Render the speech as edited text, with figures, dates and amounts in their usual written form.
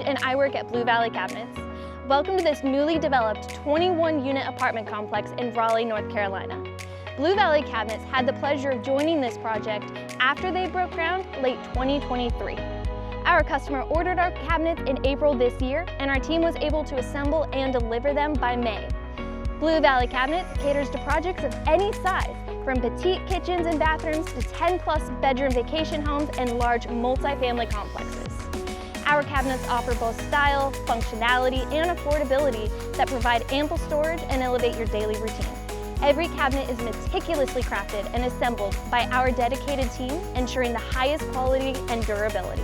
and I work at Blue Valley Cabinets. Welcome to this newly developed 21-unit apartment complex in Raleigh, North Carolina. Blue Valley Cabinets had the pleasure of joining this project after they broke ground late 2023. Our customer ordered our cabinets in April this year, and our team was able to assemble and deliver them by May. Blue Valley Cabinets caters to projects of any size, from petite kitchens and bathrooms to 10-plus bedroom vacation homes and large multifamily complexes. Our cabinets offer both style, functionality, and affordability that provide ample storage and elevate your daily routine. Every cabinet is meticulously crafted and assembled by our dedicated team, ensuring the highest quality and durability.